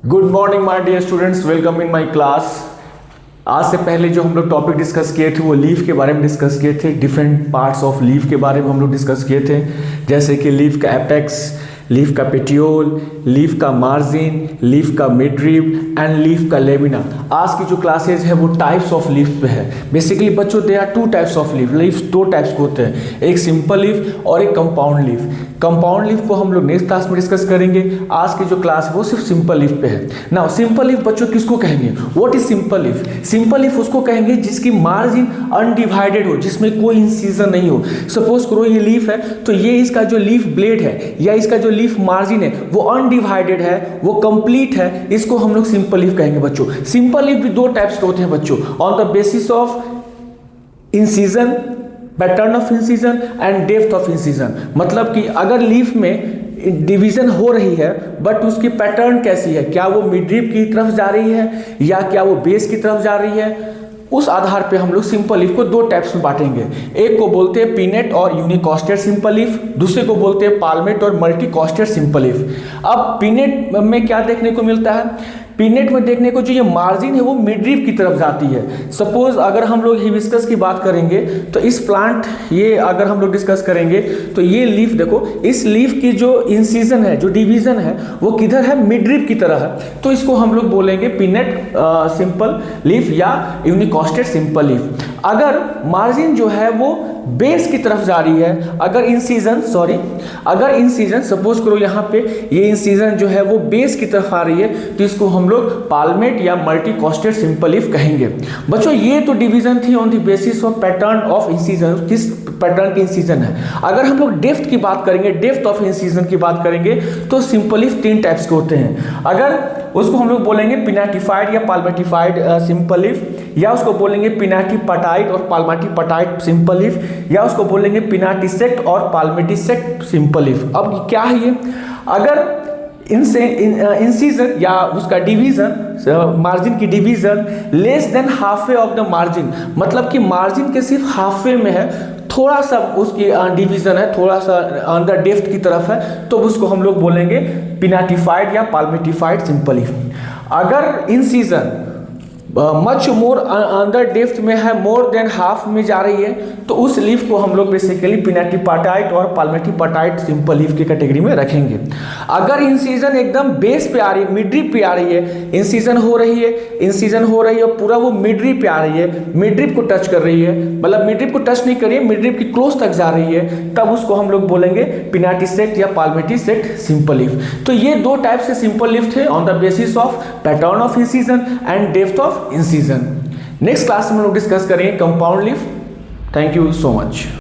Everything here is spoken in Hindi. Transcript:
Good morning my dear students, welcome in my class. आज से पहले जो हम लोग टॉपिक डिस्कस किए थे वो लीफ के बारे में डिस्कस किए थे। डिफरेंट पार्ट्स ऑफ लीफ के बारे में हम लोग डिस्कस किए थे, जैसे कि लीफ का एपेक्स, लीफ का पेटियोल, लीफ का मार्जिन, लीफ का मिडरिब एंड लीफ का लेमिना। आज की जो क्लासेज है वो टाइप्स ऑफ लीफ पे है। बेसिकली बच्चों they are two types of leaf. Leaf दो टाइप्स के होते हैं, एक सिंपल लीफ और एक कंपाउंड लीफ। कंपाउंड लीफ को हम लोग नेक्स्ट क्लास में डिस्कस करेंगे। आज की जो क्लास है वो सिर्फ सिंपल लीफ पे है। नाउ सिंपल लीफ बच्चों किसको कहेंगे? What is simple leaf? Simple leaf उसको कहेंगे जिसकी मार्जिन अनडिवाइडेड हो, जिसमें कोई इंसिजन नहीं हो। सपोज करो ये लीफ है, तो ये इसका जो लीफ ब्लेड है या इसका जो लीफ मार्जिन है वो अनडिवाइडेड है, वो कंप्लीट है, इसको हम लोग सिंपल लीफ कहेंगे बच्चों। सिंपल लीफ भी दो टाइप्स के होते हैं बच्चों, on the basis of incision, pattern of incision and depth of incision. मतलब कि अगर लीफ में डिवीजन हो रही है बट उसकी पैटर्न कैसी है, क्या वो मिडरिब की तरफ जा रही है या क्या वो बेस की तरफ जा रही है, उस आधार पे हम लोग सिंपल लीफ को दो टाइप्स में बांटेंगे। एक को बोलते हैं पिनेट और यूनिकॉस्टेड सिंपल लीफ, दूसरे को बोलते हैं पाल्मेट और मल्टीकॉस्टेड सिंपल लीफ। अब पिनेट में क्या देखने को मिलता है? पिनेट में देखने को जो ये मार्जिन है वो मिडरिब की तरफ जाती है। सपोज अगर हम लोग हिबिस्कस की बात करेंगे तो इस प्लांट, ये अगर हम लोग डिस्कस करेंगे तो ये लीफ देखो, इस लीफ की जो इंसिजन है, जो डिवीजन है वो किधर है? मिडरिब की तरह है। तो इसको हम लोग बोलेंगे पिनेट सिंपल लीफ या यूनिकॉस्टेड सिंपल लीफ। अगर मार्जिन जो है वो बेस की तरफ जा रही है, अगर इंसिजन सपोज करो यहाँ पे ये इंसिजन जो है वो बेस की तरफ आ रही है, तो इसको हम लोग पाल्मेट या मल्टीकॉस्टेड सिंपल लीफ कहेंगे। बच्चों ये तो डिवीजन थी on the basis of pattern of incision, किस पैटर्न की इंसिजन है। अगर हम लोग डेप्थ की बात करेंगे, डेप्थ ऑफ इंसिजन की बात करेंगे, तो सिंपल लीफ तीन टाइप्स के होते हैं। अगर उसको हम लोग बोलेंगे पिनाटिफाइड या पाल्मेटिफाइड सिंपल लीफ, या उसको बोलेंगे पिनाटिपटाइट और पाल्मेटिपटाइट सिंपल लीफ, या उसको बोलेंगे पिनाटिसेक्ट और पाल्मेटिसेक्ट सिंपल लीफ। अब क्या है ये? अगर इंसिजन या उसका डिवीजन, मार्जिन की division less than half way of the margin, मतलब कि मार्जिन के सिर्फ हाफ वे में है, थोड़ा सा उसकी डिवीजन है, थोड़ा सा अंदर डेप्थ की तरफ है, तो उसको हम लोग बोलेंगे पिनाटिफाइड या पाल्मेटिफाइड सिंपल लीफ। अगर इंसिजन मच मोर अंदर डेप्थ में है, मोर देन हाफ में जा रही है, तो उस लीफ को हम लोग बेसिकली पिनाटिपटाइट और पाल्मेटिपटाइट सिंपल लीफ की कैटेगरी में रखेंगे। अगर इंसिजन एकदम बेस पे आ रही है, मिडरिब पे आ रही है, इंसिजन हो रही है पूरा वो मिडरिब पे आ रही है, मिडरिब को टच कर रही है, मतलब मिडरिब को टच नहीं कर रही है, मिडरिब की क्लोज तक जा रही है, तब उसको हम लोग बोलेंगे पिनाटिसेक्ट या पाल्मेटिसेक्ट सिंपल लीफ। तो ये दो टाइप से सिंपल लीफ थे on the basis of pattern of incision and depth of incision. Next class में हम लोग डिस्कस करेंगे compound leaf. Thank you so much.